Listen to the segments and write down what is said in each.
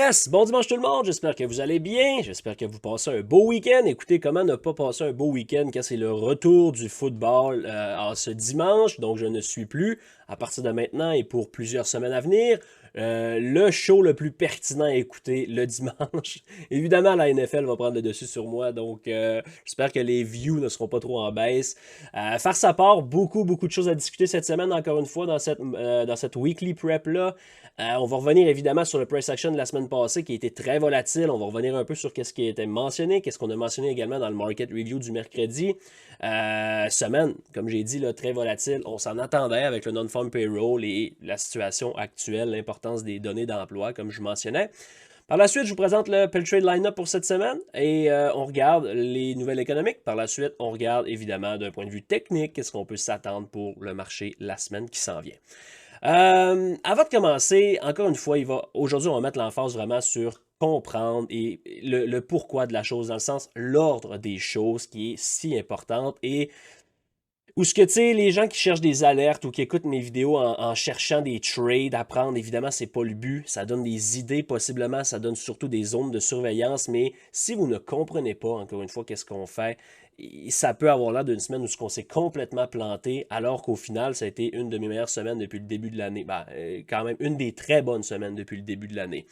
Yes! Bon dimanche tout le monde, j'espère que vous allez bien, j'espère que vous passez un beau week-end. Écoutez, comment ne pas passer un beau week-end quand c'est le retour du football en ce dimanche, donc je ne suis plus, à partir de maintenant et pour plusieurs semaines à venir, le show le plus pertinent à écouter le dimanche. Évidemment, la NFL va prendre le dessus sur moi, donc j'espère que les views ne seront pas trop en baisse. Faire sa part, beaucoup de choses à discuter cette semaine, encore une fois, dans cette weekly prep-là. On va revenir évidemment sur le price action de la semaine passée qui a été très volatile. On va revenir un peu sur ce qui a été mentionné, qu'est-ce qu'on a mentionné également dans le market review du mercredi. Semaine, comme j'ai dit, là, très volatile. On s'en attendait avec le non-farm payroll et la situation actuelle, l'importance des données d'emploi, comme je mentionnais. Par la suite, je vous présente le Pell Trade Lineup pour cette semaine et on regarde les nouvelles économiques. Par la suite, on regarde évidemment d'un point de vue technique, qu'est-ce qu'on peut s'attendre pour le marché la semaine qui s'en vient. Avant de commencer, encore une fois, aujourd'hui, on va mettre l'emphase vraiment sur comprendre et le pourquoi de la chose, dans le sens l'ordre des choses qui est si importante et où ce que, tu sais, les gens qui cherchent des alertes ou qui écoutent mes vidéos en cherchant des trades à prendre, évidemment, c'est pas le but. Ça donne des idées, possiblement, ça donne surtout des zones de surveillance, mais si vous ne comprenez pas, encore une fois, qu'est-ce qu'on fait, ça peut avoir l'air d'une semaine où on s'est complètement planté, alors qu'au final, ça a été une de mes meilleures semaines depuis le début de l'année. Ben, quand même, une des très bonnes semaines depuis le début de l'année.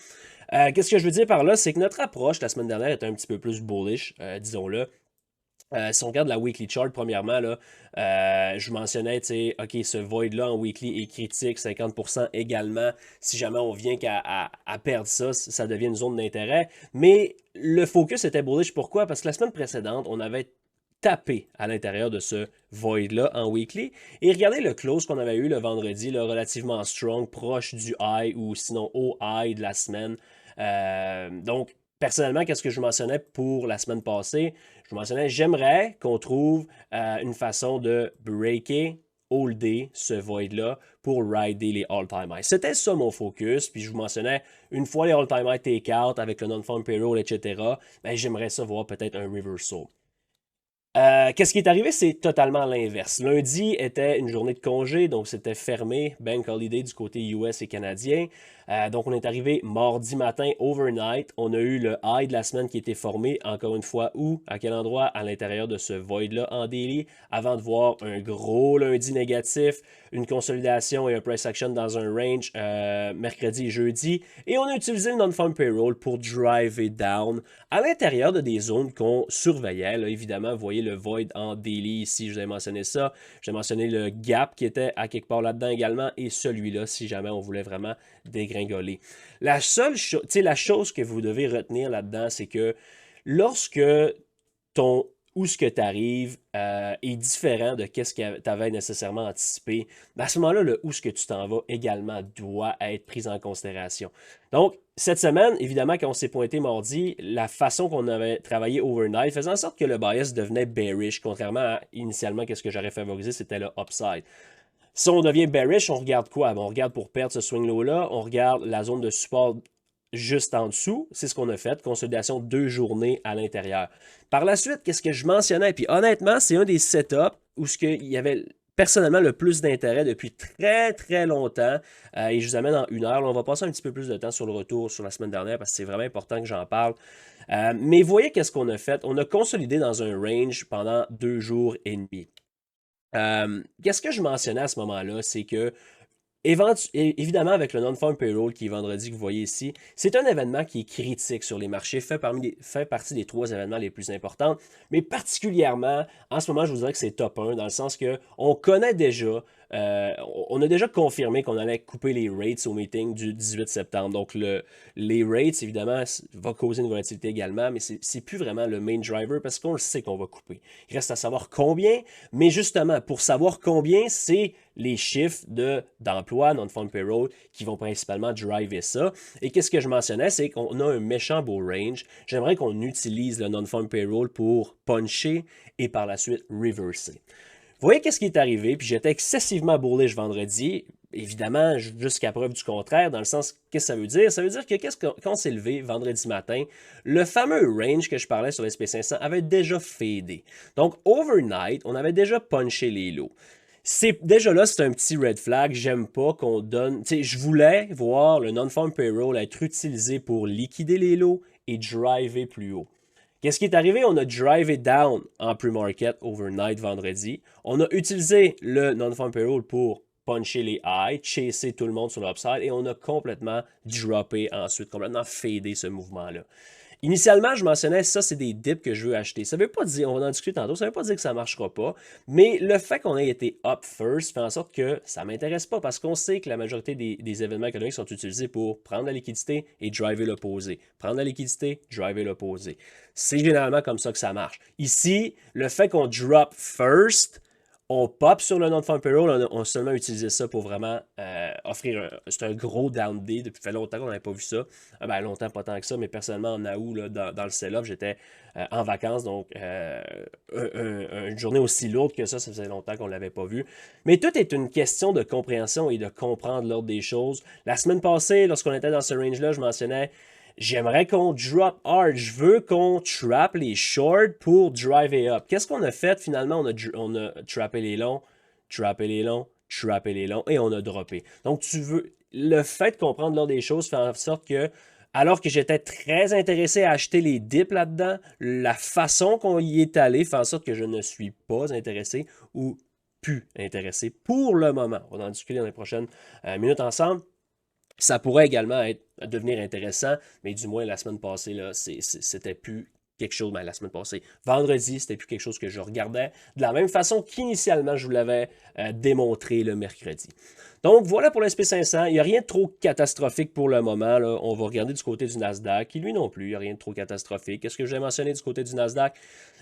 Qu'est-ce que je veux dire par là? C'est que notre approche la semaine dernière était un petit peu plus bullish, disons-le. Si on regarde la weekly chart, premièrement, là, je mentionnais, tu sais, OK, ce void-là en weekly est critique, 50% également. Si jamais on vient qu'à à perdre ça, ça devient une zone d'intérêt. Mais le focus était bullish. Pourquoi? Parce que la semaine précédente, on avait tapé à l'intérieur de ce void-là en weekly. Et regardez le close qu'on avait eu le vendredi, là, relativement strong, proche du high ou sinon au high de la semaine. Donc, personnellement, qu'est-ce que je mentionnais pour la semaine passée? Je mentionnais, j'aimerais qu'on trouve une façon de breaker, holder ce void-là pour rider les all-time highs. C'était ça mon focus, puis je vous mentionnais, une fois les all-time highs take-out avec le non-farm payroll, etc., ben, j'aimerais ça voir peut-être un reversal. Qu'est-ce qui est arrivé? C'est totalement l'inverse. Lundi était une journée de congé, donc c'était fermé, Bank Holiday du côté US et canadien. Donc on est arrivé mardi matin, overnight. On a eu le high de la semaine qui était formé, encore une fois, où, à quel endroit? À l'intérieur de ce void-là en daily, avant de voir un gros lundi négatif, une consolidation et un price action dans un range mercredi et jeudi. Et on a utilisé le non-farm payroll pour driver down à l'intérieur de des zones qu'on surveillait. Là, évidemment, vous voyez le void en daily ici, je vous ai mentionné ça. J'ai mentionné le gap qui était à quelque part là-dedans également et celui-là si jamais on voulait vraiment dégringoler. La chose que vous devez retenir là-dedans, c'est que lorsque ton où ce que tu arrives est différent de ce que tu avais nécessairement anticipé, ben à ce moment-là, le où ce que tu t'en vas également doit être pris en considération. Donc, cette semaine, évidemment, quand on s'est pointé mardi, la façon qu'on avait travaillé overnight faisait en sorte que le bias devenait bearish, contrairement à initialement qu'est-ce que j'aurais favorisé, c'était le upside. Si on devient bearish, on regarde quoi? On regarde pour perdre ce swing low-là, on regarde la zone de support juste en dessous. C'est ce qu'on a fait. Consolidation 2 journées à l'intérieur. Par la suite, qu'est-ce que je mentionnais? Puis honnêtement, c'est un des setups où il y avait personnellement le plus d'intérêt depuis très longtemps. Et je vous amène en 1 heure. Là, on va passer un petit peu plus de temps sur le retour sur la semaine dernière parce que c'est vraiment important que j'en parle. Mais voyez qu'est-ce qu'on a fait? On a consolidé dans un range pendant 2 jours et demi. Qu'est-ce que je mentionnais à ce moment-là? C'est que évidemment, avec le non-farm payroll qui est vendredi que vous voyez ici, c'est un événement qui est critique sur les marchés, fait partie des 3 événements les plus importants, mais particulièrement, en ce moment, je vous dirais que c'est top 1, dans le sens que on connaît déjà, on a déjà confirmé qu'on allait couper les rates au meeting du 18 septembre. Donc, les rates, évidemment, va causer une volatilité également, mais c'est plus vraiment le main driver parce qu'on le sait qu'on va couper. Il reste à savoir combien, mais justement, pour savoir combien, c'est les chiffres d'emploi, non-farm payroll, qui vont principalement driver ça. Et qu'est-ce que je mentionnais, c'est qu'on a un méchant beau range. J'aimerais qu'on utilise le non-farm payroll pour puncher et par la suite reverser. Vous voyez qu'est-ce qui est arrivé, puis j'étais excessivement bullish vendredi, évidemment jusqu'à preuve du contraire, dans le sens, qu'est-ce que ça veut dire? Ça veut dire que quand on s'est levé vendredi matin, le fameux range que je parlais sur l'SP500 avait déjà fadé. Donc, overnight, on avait déjà punché les lows. C'est déjà là, c'est un petit red flag. J'aime pas qu'on donne. Tu sais, je voulais voir le non-farm payroll être utilisé pour liquider les lots et driver plus haut. Qu'est-ce qui est arrivé? On a drivé down en pre-market overnight vendredi. On a utilisé le non-farm payroll pour puncher les highs, chasser tout le monde sur l'upside et on a complètement droppé ensuite, complètement fadé ce mouvement-là. Initialement, je mentionnais ça, c'est des dips que je veux acheter. Ça ne veut pas dire, on va en discuter tantôt, ça ne veut pas dire que ça ne marchera pas, mais le fait qu'on ait été up first fait en sorte que ça ne m'intéresse pas parce qu'on sait que la majorité des événements économiques sont utilisés pour prendre la liquidité et driver l'opposé. Prendre la liquidité, driver l'opposé. C'est généralement comme ça que ça marche. Ici, le fait qu'on drop first, on pop sur le non-farm payroll, on a seulement utilisé ça pour vraiment offrir c'est un gros down day. Depuis fait longtemps qu'on n'avait pas vu ça. Ben, longtemps, pas tant que ça, mais personnellement, en août, là, dans le sell-off, j'étais en vacances, donc une journée aussi lourde que ça faisait longtemps qu'on ne l'avait pas vu. Mais tout est une question de compréhension et de comprendre l'ordre des choses. La semaine passée, lorsqu'on était dans ce range-là, je mentionnais j'aimerais qu'on drop hard. Je veux qu'on trap les shorts pour driver up. Qu'est-ce qu'on a fait finalement? On a trappé les longs, trappé les longs, trappé les longs et on a droppé. Donc, tu veux. Le fait de comprendre l'ordre des choses fait en sorte que, alors que j'étais très intéressé à acheter les dips là-dedans, la façon qu'on y est allé fait en sorte que je ne suis pas intéressé ou plus intéressé pour le moment. On va en discuter dans les prochaines minutes ensemble. Ça pourrait également devenir intéressant, mais du moins la semaine passée, là, c'était plus quelque chose, la semaine passée, vendredi, c'était plus quelque chose que je regardais de la même façon qu'initialement je vous l'avais démontré le mercredi. Donc voilà pour l'SP500, il n'y a rien de trop catastrophique pour le moment. Là. On va regarder du côté du Nasdaq, qui lui non plus, il n'y a rien de trop catastrophique. Qu'est-ce que j'ai mentionné du côté du Nasdaq?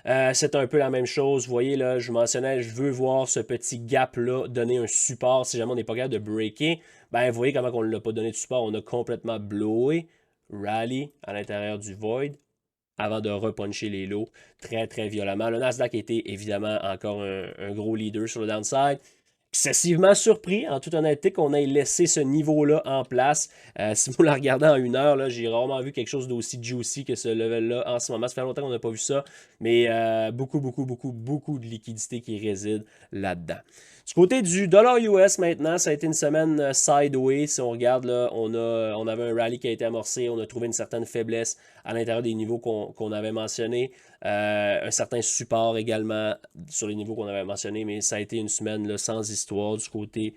C'est un peu la même chose. Vous voyez, là, je mentionnais, je veux voir ce petit gap-là donner un support si jamais on n'est pas capable de breaker. Ben, vous voyez comment on ne l'a pas donné de support. On a complètement blowé, rally à l'intérieur du void avant de repuncher les lows très, très violemment. Le Nasdaq était évidemment encore un gros leader sur le downside. Excessivement surpris, en toute honnêteté, qu'on ait laissé ce niveau-là en place. Si vous la regardez en une heure, j'ai rarement vu quelque chose d'aussi juicy que ce level-là en ce moment. Ça fait longtemps qu'on n'a pas vu ça, mais beaucoup de liquidité qui réside là-dedans. Du côté du dollar US maintenant, ça a été une semaine sideways. Si on regarde, là, on avait un rallye qui a été amorcé, on a trouvé une certaine faiblesse à l'intérieur des niveaux qu'on avait mentionnés. Un certain support également sur les niveaux qu'on avait mentionnés, mais ça a été une semaine là, sans histoire du côté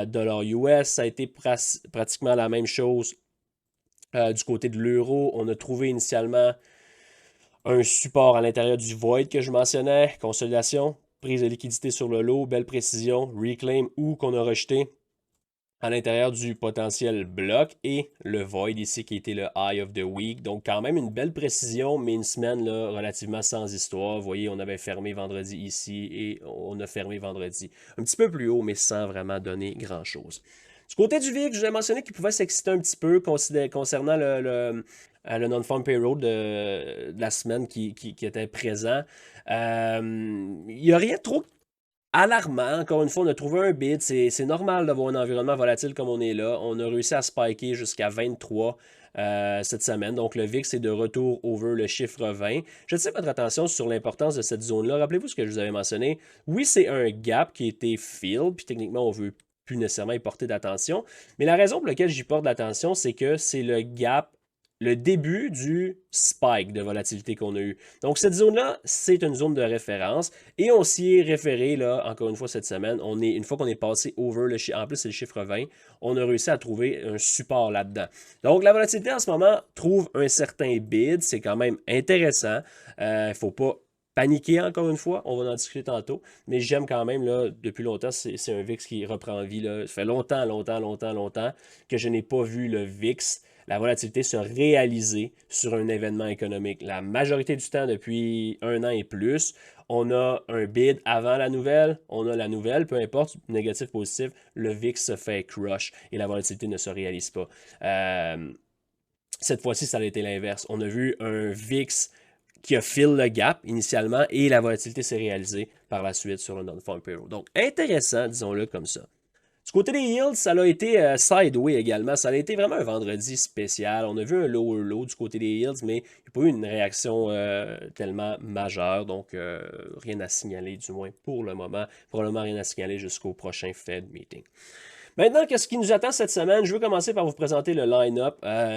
dollar US. Ça a été pratiquement la même chose du côté de l'euro. On a trouvé initialement un support à l'intérieur du void que je mentionnais, consolidation, prise de liquidité sur le lot, belle précision, reclaim ou qu'on a rejeté à l'intérieur du potentiel bloc et le void ici qui était le high of the week. Donc quand même une belle précision, mais une semaine là, relativement sans histoire. Vous voyez, on avait fermé vendredi ici et on a fermé vendredi un petit peu plus haut, mais sans vraiment donner grand-chose. Du côté du VIX, je vous ai mentionné qu'il pouvait s'exciter un petit peu concernant le non-farm payroll de la semaine qui était présent. Il n'y a rien de trop alarmant. Encore une fois, on a trouvé un bid. C'est normal d'avoir un environnement volatile comme on est là. On a réussi à spiker jusqu'à 23 cette semaine. Donc, le VIX est de retour over le chiffre 20. J'attire votre attention sur l'importance de cette zone-là. Rappelez-vous ce que je vous avais mentionné. Oui, c'est un gap qui a été filled, puis techniquement, on veut plus nécessairement y porter d'attention. Mais la raison pour laquelle j'y porte d'attention, c'est que c'est le gap, le début du spike de volatilité qu'on a eu. Donc, cette zone-là, c'est une zone de référence et on s'y est référé, là, encore une fois, cette semaine. Une fois qu'on est passé over le chiffre, en plus, c'est le chiffre 20, on a réussi à trouver un support là-dedans. Donc, la volatilité en ce moment trouve un certain bid. C'est quand même intéressant. Il ne faut pas paniquer encore une fois, on va en discuter tantôt, mais j'aime quand même, là, depuis longtemps, c'est un VIX qui reprend vie. Là. Ça fait longtemps que je n'ai pas vu le VIX, la volatilité se réaliser sur un événement économique. La majorité du temps, depuis un an et plus, on a un bid avant la nouvelle, on a la nouvelle, peu importe, négatif, positif, le VIX se fait crush et la volatilité ne se réalise pas. Cette fois-ci, ça a été l'inverse. On a vu un VIX qui a fill le gap initialement et la volatilité s'est réalisée par la suite sur le non-farm payroll. Donc, intéressant, disons-le comme ça. Du côté des yields, ça a été sideway également. Ça a été vraiment un vendredi spécial. On a vu un lower low du côté des yields, mais il n'y a pas eu une réaction tellement majeure. Donc, rien à signaler, du moins pour le moment. Probablement rien à signaler jusqu'au prochain Fed meeting. Maintenant, qu'est-ce qui nous attend cette semaine? Je veux commencer par vous présenter le line-up.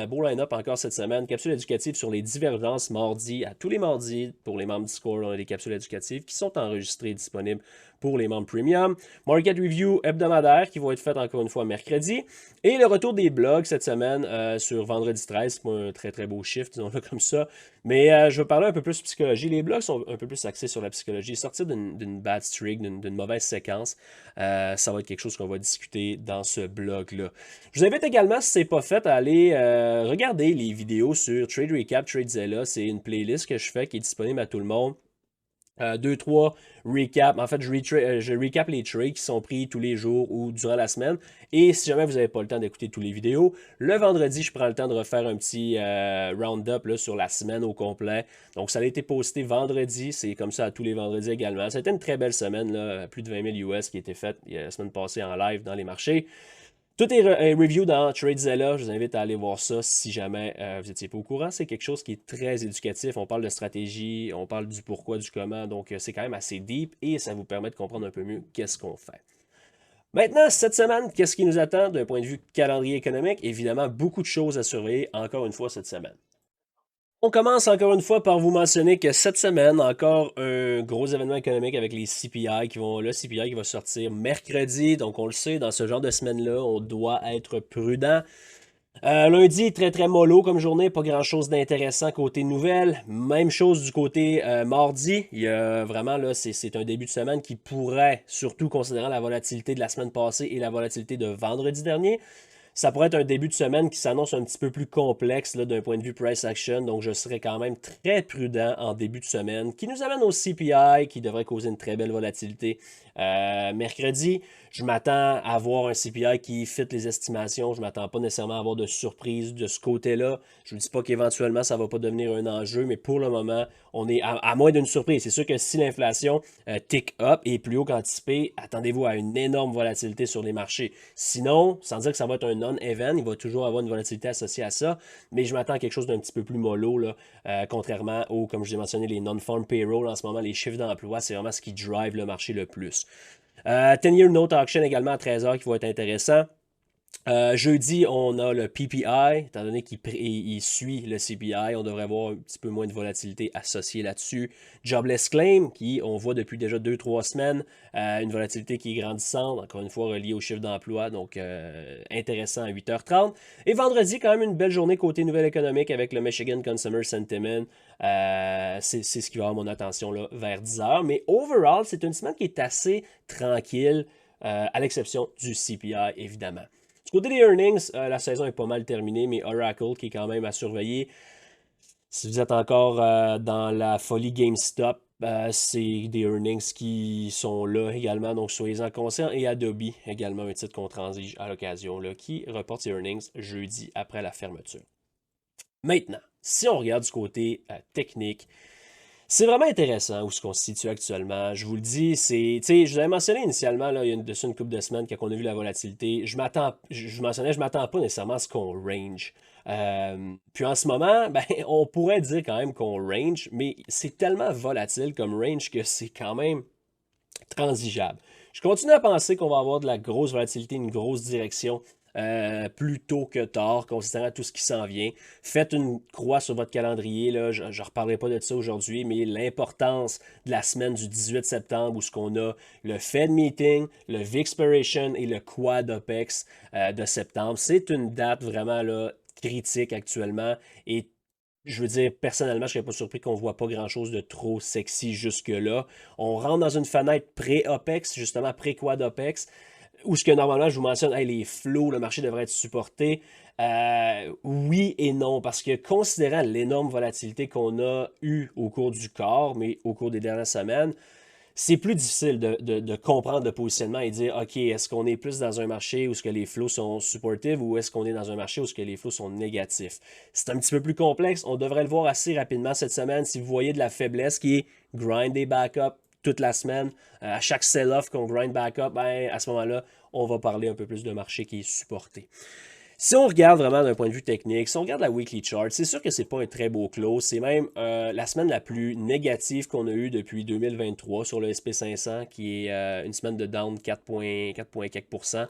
Beau line-up encore cette semaine. Capsule éducative sur les divergences mardi. À tous les mardis, pour les membres Discord, on a des capsules éducatives qui sont enregistrées et disponibles pour les membres Premium. Market Review hebdomadaire qui vont être faites encore une fois mercredi. Et le retour des blogs cette semaine sur vendredi 13. C'est pas un très très beau chiffre, disons-le comme ça. Mais je vais parler un peu plus de psychologie. Les blogs sont un peu plus axés sur la psychologie. Sortir d'une bad streak, d'une mauvaise séquence, ça va être quelque chose qu'on va discuter dans ce blog-là. Je vous invite également, si ce n'est pas fait, à aller regarder les vidéos sur Trade Recap, TradeZilla. C'est une playlist que je fais qui est disponible à tout le monde. 2-3 recaps. En fait, je recap les trades qui sont pris tous les jours ou durant la semaine. Et si jamais vous n'avez pas le temps d'écouter toutes les vidéos, le vendredi, je prends le temps de refaire un petit round-up sur la semaine au complet. Donc, ça a été posté vendredi. C'est comme ça à tous les vendredis également. C'était une très belle semaine, là, plus de 20 000 US qui a été faite la semaine passée en live dans les marchés. Tout est review dans TradeZilla. Je vous invite à aller voir ça si jamais vous n'étiez pas au courant. C'est quelque chose qui est très éducatif. On parle de stratégie, on parle du pourquoi, du comment. Donc, c'est quand même assez deep et ça vous permet de comprendre un peu mieux qu'est-ce qu'on fait. Maintenant, cette semaine, qu'est-ce qui nous attend d'un point de vue calendrier économique? Évidemment, beaucoup de choses à surveiller encore une fois cette semaine. On commence encore une fois par vous mentionner que cette semaine, encore un gros événement économique avec les CPI le CPI qui va sortir mercredi. Donc, on le sait, dans ce genre de semaine-là, on doit être prudent. Lundi, très très mollo comme journée, pas grand chose d'intéressant côté nouvelles. Même chose du côté mardi. Il y a vraiment là, c'est un début de semaine qui pourrait, surtout considérant la volatilité de la semaine passée et la volatilité de vendredi dernier, ça pourrait être un début de semaine qui s'annonce un petit peu plus complexe d'un point de vue price action. Donc, je serais quand même très prudent en début de semaine, qui nous amène au CPI, qui devrait causer une très belle volatilité. Mercredi, je m'attends à avoir un CPI qui fit les estimations. Je ne m'attends pas nécessairement à avoir de surprise de ce côté-là. Je ne dis pas qu'éventuellement, ça ne va pas devenir un enjeu, mais pour le moment, on est à moins d'une surprise. C'est sûr que si l'inflation tick up et est plus haut qu'anticipé, attendez-vous à une énorme volatilité sur les marchés. Sinon, sans dire que ça va être un non-event, il va toujours avoir une volatilité associée à ça, mais je m'attends à quelque chose d'un petit peu plus mollo, là, contrairement aux, comme je l'ai mentionné, les non-farm payroll en ce moment, les chiffres d'emploi, c'est vraiment ce qui drive le marché le plus. 10-year note auction également à 13h qui va être intéressant. Jeudi, on a le PPI, étant donné qu'il suit le CPI, on devrait avoir un petit peu moins de volatilité associée là-dessus. Jobless Claim, qui on voit depuis déjà 2-3 semaines, une volatilité qui est grandissante, encore une fois reliée au chiffre d'emploi, donc intéressant à 8h30. Et vendredi, quand même une belle journée côté nouvelle économique avec le Michigan Consumer Sentiment. C'est ce qui va avoir mon attention là, vers 10h. Mais overall, c'est une semaine qui est assez tranquille, à l'exception du CPI, évidemment. Du côté des earnings, la saison est pas mal terminée, mais Oracle qui est quand même à surveiller. Si vous êtes encore dans la folie GameStop, c'est des earnings qui sont là également, donc soyez-en conscients. Et Adobe, également un titre qu'on transige à l'occasion, qui reporte ses earnings jeudi après la fermeture. Maintenant, si on regarde du côté technique, c'est vraiment intéressant où ce qu'on se situe actuellement. Je vous le dis, je vous avais mentionné initialement, là, il y a une couple de semaines, quand on a vu la volatilité, je mentionnais, je m'attends pas nécessairement à ce qu'on range. Puis en ce moment, ben, on pourrait dire quand même qu'on range, mais c'est tellement volatile comme range que c'est quand même transigeable. Je continue à penser qu'on va avoir de la grosse volatilité, une grosse direction plus tôt que tard, considérant tout ce qui s'en vient. Faites une croix sur votre calendrier. Là. Je ne reparlerai pas de ça aujourd'hui, mais l'importance de la semaine du 18 septembre où ce qu'on a le Fed Meeting, le VIXpiration et le Quad OPEX de septembre, c'est une date vraiment là, critique actuellement et je veux dire, personnellement, je ne serais pas surpris qu'on ne voit pas grand-chose de trop sexy jusque-là. On rentre dans une fenêtre pré-OPEX, justement pré-Quad OPEX, où ce que normalement, je vous mentionne, hey, les flots, le marché devrait être supporté. Oui et non, parce que considérant l'énorme volatilité qu'on a eue au cours du corps, mais au cours des dernières semaines, c'est plus difficile de comprendre le positionnement et dire, OK, est-ce qu'on est plus dans un marché où ce que les flows sont supportifs ou est-ce qu'on est dans un marché où ce que les flows sont négatifs? C'est un petit peu plus complexe. On devrait le voir assez rapidement cette semaine si vous voyez de la faiblesse qui est grind des backups, toute la semaine, à chaque sell-off qu'on grind back up, ben, à ce moment-là, on va parler un peu plus de marché qui est supporté. Si on regarde vraiment d'un point de vue technique, si on regarde la weekly chart, c'est sûr que c'est pas un très beau close. C'est même la semaine la plus négative qu'on a eue depuis 2023 sur le SP500, qui est une semaine de down 4,4%.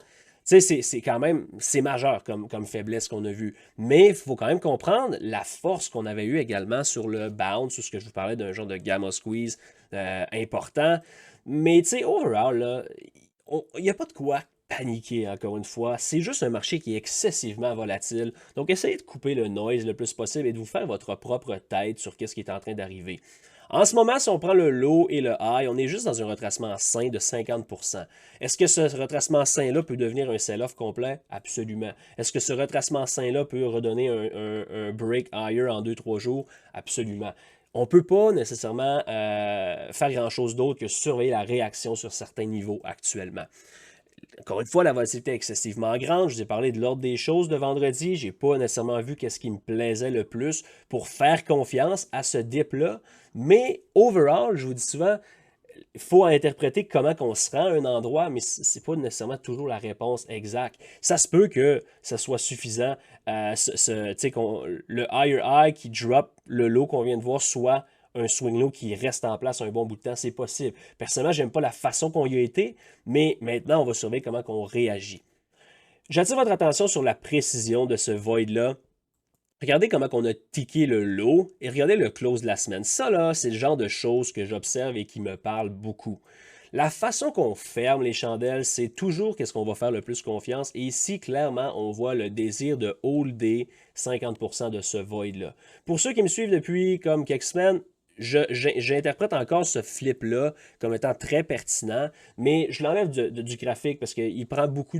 Tu sais, c'est quand même, c'est majeur comme faiblesse qu'on a vu. Mais il faut quand même comprendre la force qu'on avait eue également sur le bounce, sur ce que je vous parlais d'un genre de gamma squeeze important. Mais tu sais, overall, il n'y a pas de quoi paniquer, encore une fois. C'est juste un marché qui est excessivement volatile. Donc, essayez de couper le noise le plus possible et de vous faire votre propre tête sur ce qui est en train d'arriver. En ce moment, si on prend le low et le high, on est juste dans un retracement sain de 50%. Est-ce que ce retracement sain-là peut devenir un sell-off complet? Absolument. Est-ce que ce retracement sain-là peut redonner un break higher en 2-3 jours? Absolument. On ne peut pas nécessairement faire grand-chose d'autre que surveiller la réaction sur certains niveaux actuellement. Encore une fois, la volatilité est excessivement grande. Je vous ai parlé de l'ordre des choses de vendredi. Je n'ai pas nécessairement vu qu'est-ce qui me plaisait le plus pour faire confiance à ce dip-là. Mais overall, je vous dis souvent, il faut interpréter comment on se rend à un endroit, mais ce n'est pas nécessairement toujours la réponse exacte. Ça se peut que ça soit suffisant. Le higher high qui drop le low qu'on vient de voir soit un swing low qui reste en place un bon bout de temps, c'est possible. Personnellement, j'aime pas la façon qu'on y a été, mais maintenant, on va surveiller comment on réagit. J'attire votre attention sur la précision de ce void-là. Regardez comment on a tické le low et regardez le close de la semaine. Ça, là, c'est le genre de choses que j'observe et qui me parlent beaucoup. La façon qu'on ferme les chandelles, c'est toujours qu'est-ce qu'on va faire le plus confiance. Et ici, clairement, on voit le désir de holder 50% de ce void-là. Pour ceux qui me suivent depuis comme quelques semaines, j'interprète encore ce flip-là comme étant très pertinent, mais je l'enlève du graphique parce qu'il prend beaucoup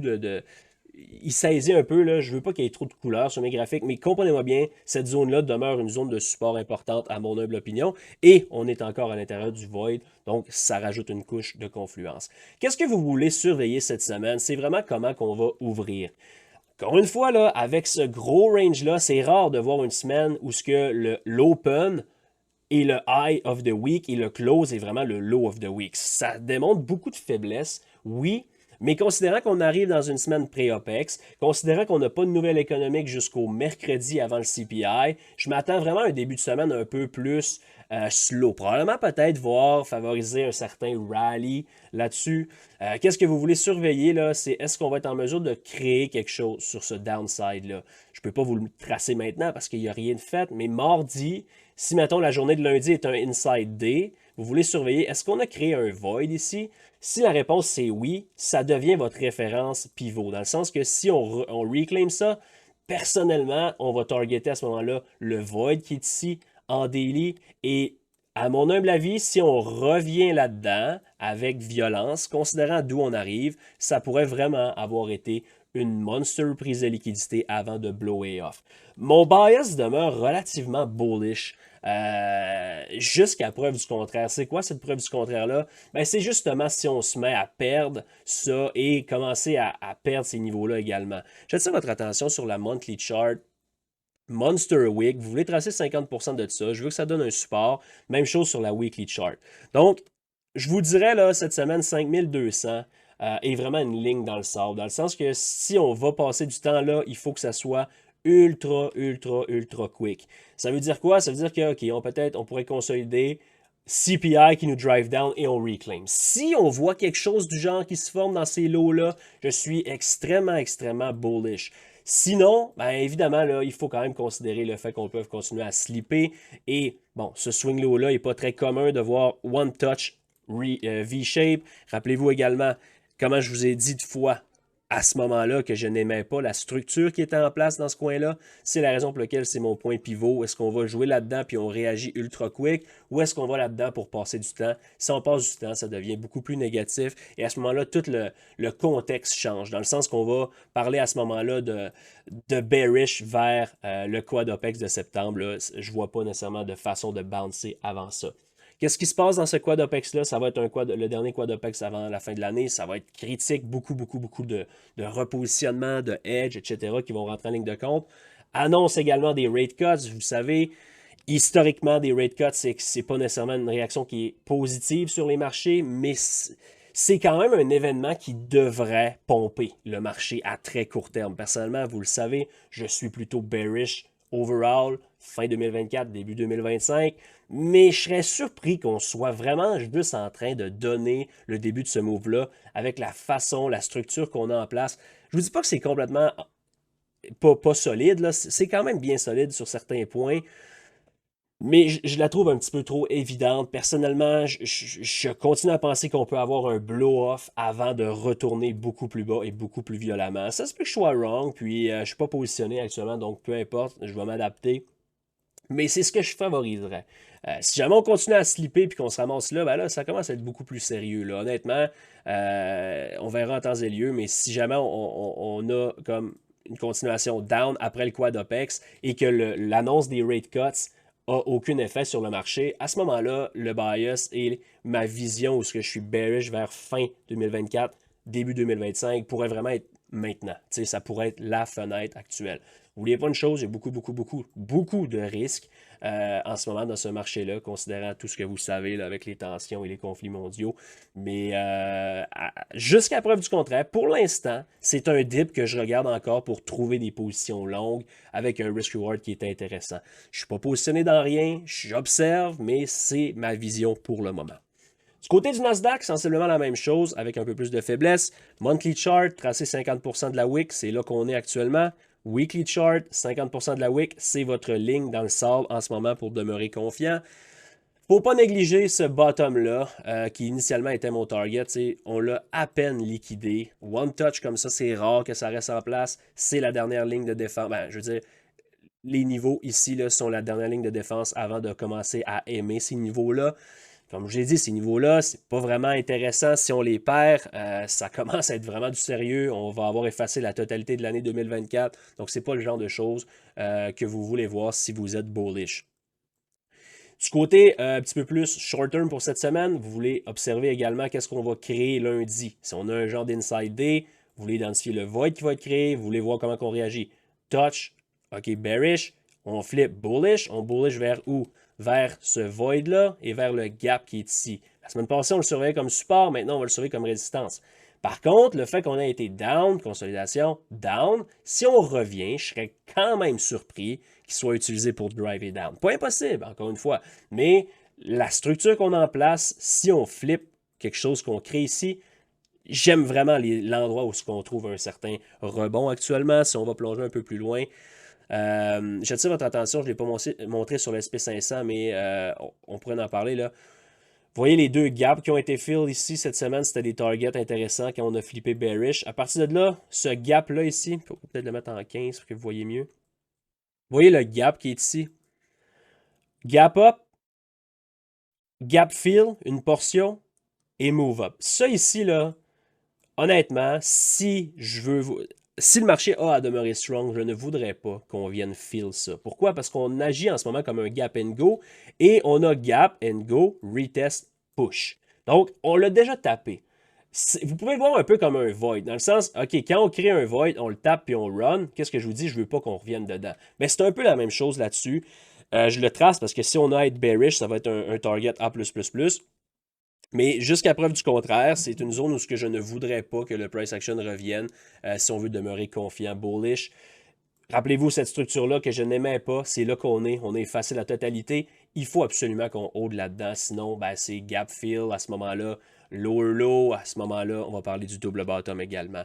il saisit un peu, là, je veux pas qu'il y ait trop de couleurs sur mes graphiques, mais comprenez-moi bien, cette zone-là demeure une zone de support importante à mon humble opinion, et on est encore à l'intérieur du void, donc ça rajoute une couche de confluence. Qu'est-ce que vous voulez surveiller cette semaine? C'est vraiment comment qu'on va ouvrir. Encore une fois, là, avec ce gros range-là, c'est rare de voir une semaine où ce que l'open et le high of the week et le close est vraiment le low of the week. Ça démontre beaucoup de faiblesse, oui, mais considérant qu'on arrive dans une semaine pré-OPEX, considérant qu'on n'a pas de nouvelles économiques jusqu'au mercredi avant le CPI, je m'attends vraiment à un début de semaine un peu plus slow. Probablement peut-être voir favoriser un certain rally là-dessus. Qu'est-ce que vous voulez surveiller là? C'est est-ce qu'on va être en mesure de créer quelque chose sur ce downside-là? Je ne peux pas vous le tracer maintenant parce qu'il n'y a rien de fait, mais mardi, si mettons la journée de lundi est un inside day, vous voulez surveiller, est-ce qu'on a créé un void ici? Si la réponse c'est oui, ça devient votre référence pivot. Dans le sens que si on reclaim ça, personnellement, on va targeter à ce moment-là le void qui est ici en daily. Et à mon humble avis, si on revient là-dedans avec violence, considérant d'où on arrive, ça pourrait vraiment avoir été une monster prise de liquidité avant de blower off. Mon bias demeure relativement bullish. Jusqu'à preuve du contraire. C'est quoi cette preuve du contraire-là? Ben, c'est justement si on se met à perdre ça et commencer à perdre ces niveaux-là également. J'attire votre attention sur la monthly chart. Monster Week, vous voulez tracer 50% de ça, je veux que ça donne un support. Même chose sur la weekly chart. Donc, je vous dirais là, cette semaine, 5200 est vraiment une ligne dans le sable. Dans le sens que si on va passer du temps là, il faut que ça soit ultra, ultra, ultra quick. Ça veut dire quoi? Ça veut dire que, OK, on pourrait consolider CPI qui nous drive down et on reclaim. Si on voit quelque chose du genre qui se forme dans ces lots-là, je suis extrêmement, extrêmement bullish. Sinon, bien évidemment, là, il faut quand même considérer le fait qu'on peut continuer à slipper. Et bon, ce swing low-là n'est pas très commun de voir one touch V-shape. Rappelez-vous également, comment je vous ai dit de fois à ce moment-là que je n'aimais pas la structure qui était en place dans ce coin-là. C'est la raison pour laquelle c'est mon point pivot. Est-ce qu'on va jouer là-dedans puis on réagit ultra quick ou est-ce qu'on va là-dedans pour passer du temps? Si on passe du temps, ça devient beaucoup plus négatif et à ce moment-là, tout le contexte change. Dans le sens qu'on va parler à ce moment-là de bearish vers le quad OPEX de septembre. Là. Je ne vois pas nécessairement de façon de bouncer avant ça. Qu'est-ce qui se passe dans ce quad OPEX-là? Ça va être le dernier quad OPEX avant la fin de l'année. Ça va être critique, beaucoup, beaucoup, beaucoup de repositionnement, de hedge, etc. qui vont rentrer en ligne de compte. Annonce également des rate cuts. Vous savez, Historiquement, des rate cuts, c'est pas nécessairement une réaction qui est positive sur les marchés, mais c'est quand même un événement qui devrait pomper le marché à très court terme. Personnellement, vous le savez, je suis plutôt bearish overall, fin 2024, début 2025, mais je serais surpris qu'on soit vraiment juste en train de donner le début de ce move-là avec la façon, la structure qu'on a en place. Je vous dis pas que c'est complètement pas solide, là. C'est quand même bien solide sur certains points. Mais je la trouve un petit peu trop évidente. Personnellement, je continue à penser qu'on peut avoir un blow-off avant de retourner beaucoup plus bas et beaucoup plus violemment. Ça se peut que je sois wrong, puis je suis pas positionné actuellement, donc peu importe, je vais m'adapter. Mais c'est ce que je favoriserais. Si jamais on continue à slipper puis qu'on se ramasse là, ben là, ça commence à être beaucoup plus sérieux. Là. Honnêtement, on verra en temps et lieu, mais si jamais on a comme une continuation down après le quad OPEX et que l'annonce des rate cuts a aucun effet sur le marché, à ce moment-là, le bias et ma vision où ce que je suis bearish vers fin 2024, début 2025 pourrait vraiment être maintenant. T'sais, ça pourrait être la fenêtre actuelle. N'oubliez pas une chose, il y a beaucoup de risques en ce moment dans ce marché-là, considérant tout ce que vous savez là, avec les tensions et les conflits mondiaux. Mais jusqu'à preuve du contraire, pour l'instant, c'est un dip que je regarde encore pour trouver des positions longues avec un risk-reward qui est intéressant. Je ne suis pas positionné dans rien, j'observe, mais c'est ma vision pour le moment. Du côté du Nasdaq, sensiblement la même chose, avec un peu plus de faiblesse. Monthly chart, tracé 50% de la wick, c'est là qu'on est actuellement. Weekly chart, 50% de la wick, c'est votre ligne dans le sable en ce moment pour demeurer confiant. Faut pas négliger ce bottom-là, qui initialement était mon target. On l'a à peine liquidé. One touch comme ça, c'est rare que ça reste en place. C'est la dernière ligne de défense. Ben, je veux dire, les niveaux ici là, sont la dernière ligne de défense avant de commencer à aimer ces niveaux-là. Comme je l'ai dit, ces niveaux-là, c'est pas vraiment intéressant. Si on les perd, ça commence à être vraiment du sérieux. On va avoir effacé la totalité de l'année 2024. Donc, c'est pas le genre de choses que vous voulez voir si vous êtes bullish. Du côté un petit peu plus short term pour cette semaine, vous voulez observer également qu'est-ce qu'on va créer lundi. Si on a un genre d'inside day, vous voulez identifier le void qui va être créé, vous voulez voir comment on réagit. Touch, OK, bearish, on flip bullish, on bullish vers où? Vers ce void-là et vers le gap qui est ici. La semaine passée, on le surveillait comme support, maintenant on va le surveiller comme résistance. Par contre, le fait qu'on ait été down, consolidation, down, si on revient, je serais quand même surpris qu'il soit utilisé pour driver down. Pas impossible, encore une fois, mais la structure qu'on a en place, si on flippe quelque chose qu'on crée ici, j'aime vraiment l'endroit où on trouve un certain rebond actuellement. Si on va plonger un peu plus loin, j'attire votre attention, je ne l'ai pas montré sur le SP500, mais on pourrait en parler là. Vous voyez les deux gaps qui ont été filled ici cette semaine, c'était des targets intéressants quand on a flippé bearish. À partir de là, ce gap-là ici, il faut peut-être le mettre en 15 pour que vous voyez mieux. Vous voyez le gap qui est ici. Gap up, gap fill, une portion, et move up. Ça ici, là, honnêtement, si le marché a à demeurer strong, je ne voudrais pas qu'on vienne fill ça. Pourquoi? Parce qu'on agit en ce moment comme un gap and go et on a gap and go, retest, push. Donc, on l'a déjà tapé. Vous pouvez le voir un peu comme un void, dans le sens, OK, quand on crée un void, on le tape puis on run. Qu'est-ce que je vous dis? Je ne veux pas qu'on revienne dedans. Mais c'est un peu la même chose là-dessus. Je le trace parce que si on a à être bearish, ça va être un target A+++. Mais jusqu'à preuve du contraire, c'est une zone où ce que je ne voudrais pas que le price action revienne si on veut demeurer confiant, bullish. Rappelez-vous cette structure-là que je n'aimais pas, c'est là qu'on est, on a effacé la totalité. Il faut absolument qu'on hold là-dedans, sinon ben, c'est gap fill à ce moment-là, lower low, à ce moment-là, on va parler du double bottom également,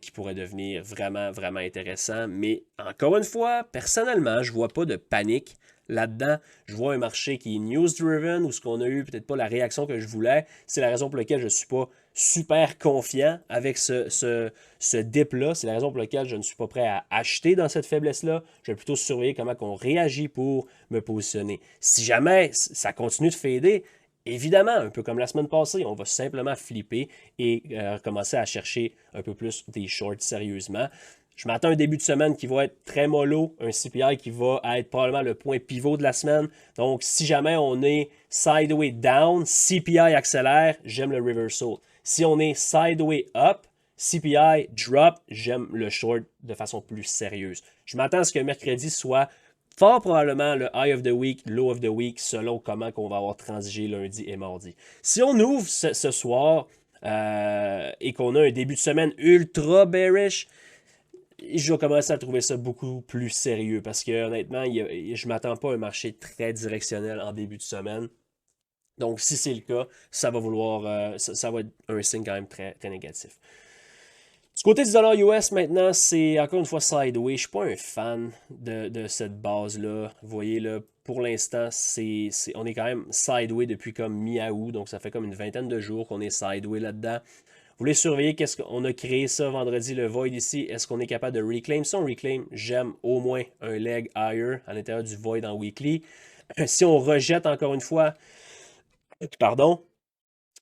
qui pourrait devenir vraiment, vraiment intéressant. Mais encore une fois, personnellement, je ne vois pas de panique là-dedans. Je vois un marché qui est news-driven, où ce qu'on a eu peut-être pas la réaction que je voulais. C'est la raison pour laquelle je ne suis pas super confiant avec ce dip-là. C'est la raison pour laquelle je ne suis pas prêt à acheter dans cette faiblesse-là. Je vais plutôt surveiller comment on réagit pour me positionner. Si jamais ça continue de fader, évidemment, un peu comme la semaine passée, on va simplement flipper et commencer à chercher un peu plus des shorts sérieusement. Je m'attends à un début de semaine qui va être très mollo, un CPI qui va être probablement le point pivot de la semaine. Donc, si jamais on est sideway down, CPI accélère, j'aime le reversal. Si on est sideway up, CPI drop, j'aime le short de façon plus sérieuse. Je m'attends à ce que mercredi soit fort probablement le high of the week, low of the week, selon comment qu'on va avoir transigé lundi et mardi. Si on ouvre ce soir et qu'on a un début de semaine ultra bearish, je vais commencer à trouver ça beaucoup plus sérieux parce que honnêtement, je ne m'attends pas à un marché très directionnel en début de semaine. Donc, si c'est le cas, ça va vouloir, ça va être un signe quand même très, très négatif. Du côté du dollar US maintenant, c'est encore une fois sideways. Je ne suis pas un fan de cette base-là. Vous voyez, là, pour l'instant, on est quand même sideways depuis comme mi-août. Donc, ça fait comme une vingtaine de jours qu'on est sideways là-dedans. Vous voulez surveiller qu'est-ce qu'on a créé ça vendredi, le void ici. Est-ce qu'on est capable de reclaim? Si on reclaim, j'aime au moins un leg higher à l'intérieur du void en weekly. Si on rejette encore une fois, pardon,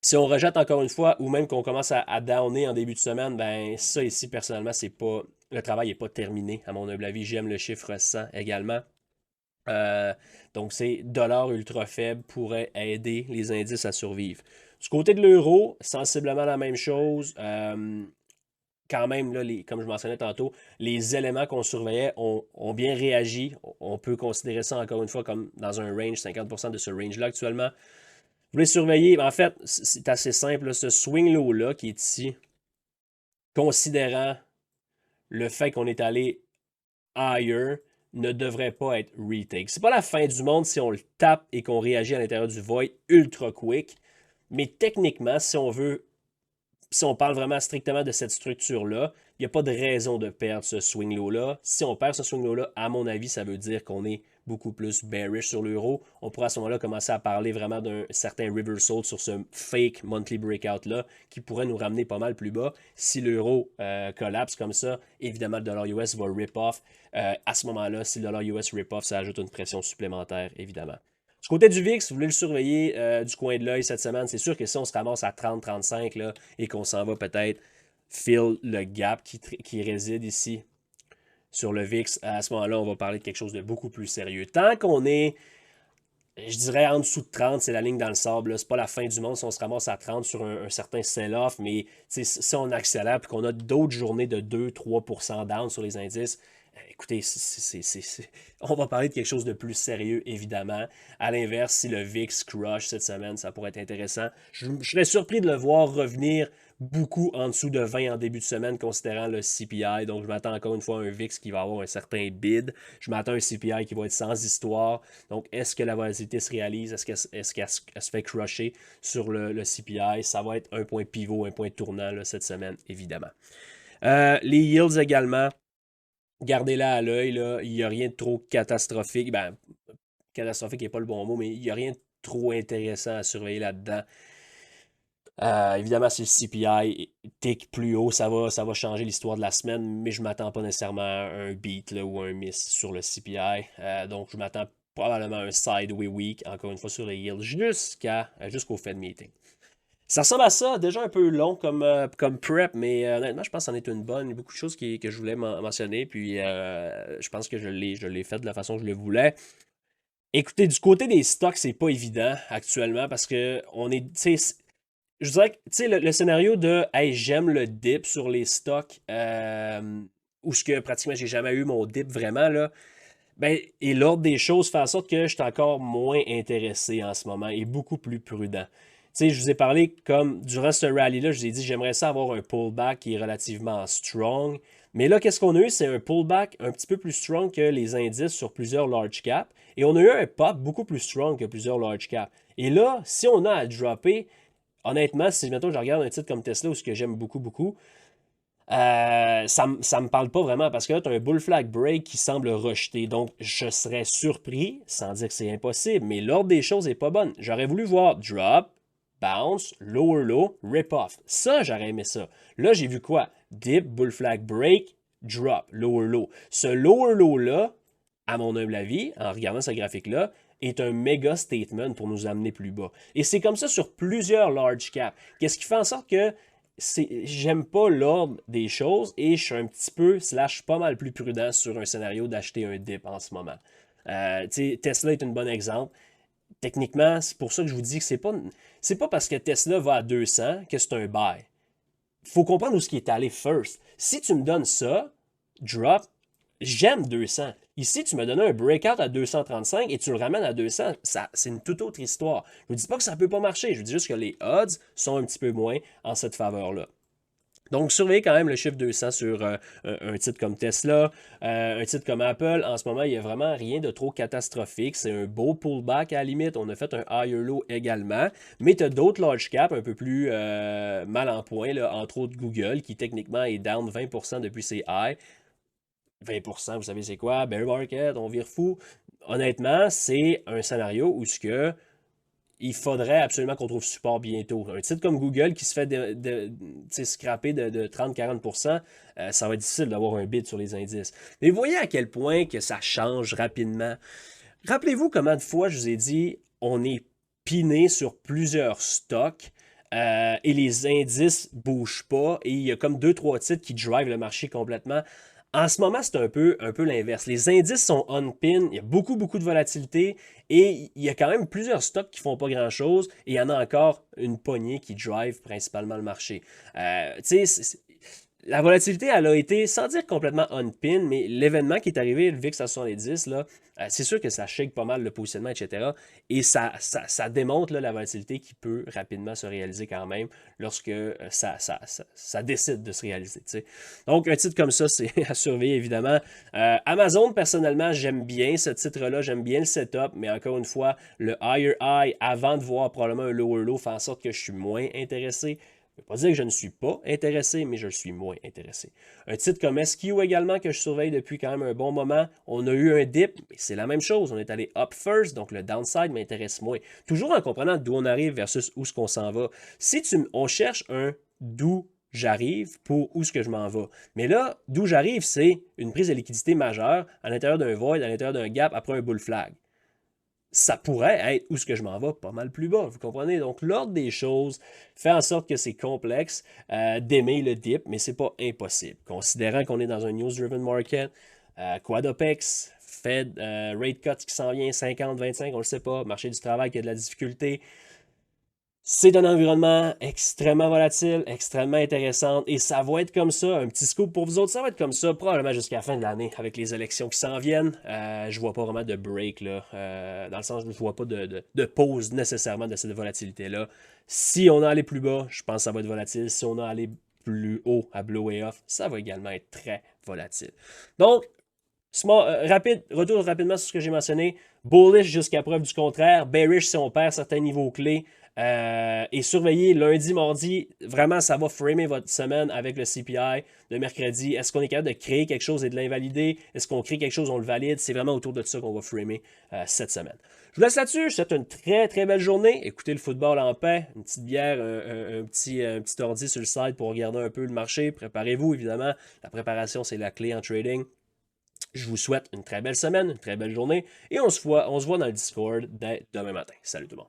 si on rejette encore une fois, ou même qu'on commence à downer en début de semaine, ben ça ici, personnellement, c'est pas. Le travail n'est pas terminé, à mon humble avis. J'aime le chiffre 100 également. Donc, ces dollars ultra faibles pourraient aider les indices à survivre. Du côté de l'euro, sensiblement la même chose. Quand même, là, comme je mentionnais tantôt, les éléments qu'on surveillait ont bien réagi. On peut considérer ça encore une fois comme dans un range, 50% de ce range-là actuellement. Vous voulez surveiller, en fait, c'est assez simple, là, ce swing low-là qui est ici, considérant le fait qu'on est allé higher, ne devrait pas être retake. C'est pas la fin du monde si on le tape et qu'on réagit à l'intérieur du void ultra quick, mais techniquement, si on parle vraiment strictement de cette structure-là, il n'y a pas de raison de perdre ce swing low-là. Si on perd ce swing low-là, à mon avis, ça veut dire qu'on est beaucoup plus bearish sur l'euro. On pourra à ce moment-là commencer à parler vraiment d'un certain reversal sur ce fake monthly breakout-là qui pourrait nous ramener pas mal plus bas. Si l'euro collapse comme ça, évidemment, le dollar US va rip-off. À ce moment-là, si le dollar US rip-off, ça ajoute une pression supplémentaire, évidemment. Du côté du VIX, vous voulez le surveiller du coin de l'œil cette semaine. C'est sûr que si on se ramasse à 30-35 et qu'on s'en va peut-être fill le gap qui réside ici sur le VIX, à ce moment-là, on va parler de quelque chose de beaucoup plus sérieux. Tant qu'on est, je dirais, en dessous de 30, c'est la ligne dans le sable. C'est pas la fin du monde si on se ramasse à 30 sur un certain sell-off, mais si on accélère et qu'on a d'autres journées de 2-3% down sur les indices, écoutez, on va parler de quelque chose de plus sérieux, évidemment. À l'inverse, si le VIX crush cette semaine, ça pourrait être intéressant. Je serais surpris de le voir revenir beaucoup en dessous de 20 en début de semaine, considérant le CPI. Donc, je m'attends encore une fois à un VIX qui va avoir un certain bid. Je m'attends à un CPI qui va être sans histoire. Donc, est-ce que la volatilité se réalise? Est-ce qu'elle se fait crusher sur le CPI? Ça va être un point pivot, un point tournant là, cette semaine, évidemment. Les yields également. Gardez-la à l'œil, là. Il n'y a rien de trop catastrophique. Ben, catastrophique n'est pas le bon mot, mais il n'y a rien de trop intéressant à surveiller là-dedans. Évidemment, si le CPI tic plus haut, ça va changer l'histoire de la semaine, mais je ne m'attends pas nécessairement à un beat là, ou un miss sur le CPI. Donc, je m'attends probablement à un sideway week, encore une fois, sur les yields, jusqu'au Fed meeting. Ça ressemble à ça, déjà un peu long comme prep, mais honnêtement, je pense que c'en est une bonne. Il y a beaucoup de choses que je voulais mentionner, puis je pense que je l'ai fait de la façon que je le voulais. Écoutez, du côté des stocks, c'est pas évident actuellement parce que on est, je dirais que, le scénario de hey, j'aime le dip sur les stocks, où ce que pratiquement j'ai jamais eu mon dip vraiment, là, ben, et l'ordre des choses fait en sorte que je suis encore moins intéressé en ce moment et beaucoup plus prudent. Je vous ai parlé comme durant ce rallye-là, je vous ai dit j'aimerais ça avoir un pullback qui est relativement strong. Mais là, qu'est-ce qu'on a eu? C'est un pullback un petit peu plus strong que les indices sur plusieurs large caps. Et on a eu un pop beaucoup plus strong que plusieurs large caps. Et là, si on a à dropper, honnêtement, si mettons, je regarde un titre comme Tesla, ou ce que j'aime beaucoup, beaucoup, ça ne me parle pas vraiment parce que là, tu as un bull flag break qui semble rejeté. Donc, je serais surpris, sans dire que c'est impossible, mais l'ordre des choses n'est pas bonne. J'aurais voulu voir drop, bounce, lower low, rip off. Ça, j'aurais aimé ça. Là, j'ai vu quoi? Dip, bull flag break, drop, lower low. Ce lower low-là, à mon humble avis, en regardant ce graphique-là, est un méga statement pour nous amener plus bas. Et c'est comme ça sur plusieurs large caps. Qu'est-ce qui fait en sorte que j'aime pas l'ordre des choses et je suis un petit peu, pas mal plus prudent sur un scénario d'acheter un dip en ce moment. Tesla est un bon exemple. Techniquement, c'est pour ça que je vous dis que c'est pas parce que Tesla va à 200 que c'est un buy. Il faut comprendre où ce qui est allé first. Si tu me donnes ça, drop, j'aime 200. Ici, tu me donné un breakout à 235 et tu le ramènes à 200. C'est une toute autre histoire. Je ne dis pas que ça ne peut pas marcher. Je dis juste que les odds sont un petit peu moins en cette faveur-là. Donc, surveillez quand même le chiffre 200 sur un titre comme Tesla, un titre comme Apple. En ce moment, il n'y a vraiment rien de trop catastrophique. C'est un beau pullback à la limite. On a fait un higher low également. Mais tu as d'autres large caps un peu plus mal en point, là, entre autres Google, qui techniquement est down 20% depuis ses highs. 20%, vous savez c'est quoi? Bear market, on vire fou. Honnêtement, c'est un scénario où ce que il faudrait absolument qu'on trouve support bientôt. Un titre comme Google qui se fait scraper de 30-40%, ça va être difficile d'avoir un bid sur les indices. Mais vous voyez à quel point que ça change rapidement. Rappelez-vous combien de fois je vous ai dit on est piné sur plusieurs stocks et les indices ne bougent pas et il y a comme 2-3 titres qui drivent le marché complètement. En ce moment, c'est un peu l'inverse. Les indices sont on-pin, il y a beaucoup, beaucoup de volatilité et il y a quand même plusieurs stocks qui ne font pas grand-chose et il y en a encore une poignée qui drive principalement le marché. La volatilité, elle a été, sans dire complètement on-pin, mais l'événement qui est arrivé, le VIX à 70, là, c'est sûr que ça shake pas mal le positionnement, etc. Et ça démontre là, la volatilité qui peut rapidement se réaliser quand même lorsque ça décide de se réaliser. T'sais. Donc, un titre comme ça, c'est à surveiller, évidemment. Amazon, personnellement, j'aime bien ce titre-là, j'aime bien le setup, mais encore une fois, le higher high avant de voir probablement un lower low fait en sorte que je suis moins intéressé. Je ne veux pas dire que je ne suis pas intéressé, mais je le suis moins intéressé. Un titre comme SQ également que je surveille depuis quand même un bon moment. On a eu un dip, mais c'est la même chose. On est allé up first, donc le downside m'intéresse moins. Toujours en comprenant d'où on arrive versus où ce qu'on s'en va. Si on cherche un d'où j'arrive pour où est-ce que je m'en vais. Mais là, d'où j'arrive, c'est une prise de liquidité majeure à l'intérieur d'un void, à l'intérieur d'un gap après un bull flag. Ça pourrait être où ce que je m'en vais pas mal plus bas, vous comprenez? Donc, l'ordre des choses fait en sorte que c'est complexe d'aimer le dip, mais c'est pas impossible. Considérant qu'on est dans un news-driven market, Quadopex, Fed, rate cut qui s'en vient, 50, 25, on le sait pas, marché du travail qui a de la difficulté, c'est un environnement extrêmement volatile, extrêmement intéressant et ça va être comme ça, un petit scoop pour vous autres, ça va être comme ça probablement jusqu'à la fin de l'année avec les élections qui s'en viennent. Je vois pas vraiment de break, là, dans le sens où je vois pas de pause nécessairement de cette volatilité-là. Si on a allé plus bas, je pense que ça va être volatile. Si on a allé plus haut à blow off, ça va également être très volatile. Donc, retour rapidement sur ce que j'ai mentionné. Bullish jusqu'à preuve du contraire. Bearish si on perd certains niveaux clés. Et surveillez lundi, mardi, vraiment ça va framer votre semaine avec le CPI de mercredi. Est-ce qu'on est capable de créer quelque chose et de l'invalider? Est-ce qu'on crée quelque chose, on le valide? C'est vraiment autour de ça qu'on va framer cette semaine. Je vous laisse là-dessus, je vous souhaite une très très belle journée. Écoutez le football en paix, une petite bière, un petit ordi sur le site pour regarder un peu le marché. Préparez-vous évidemment, la préparation c'est la clé en trading. Je vous souhaite une très belle semaine, une très belle journée et on se voit dans le Discord dès demain matin. Salut tout le monde.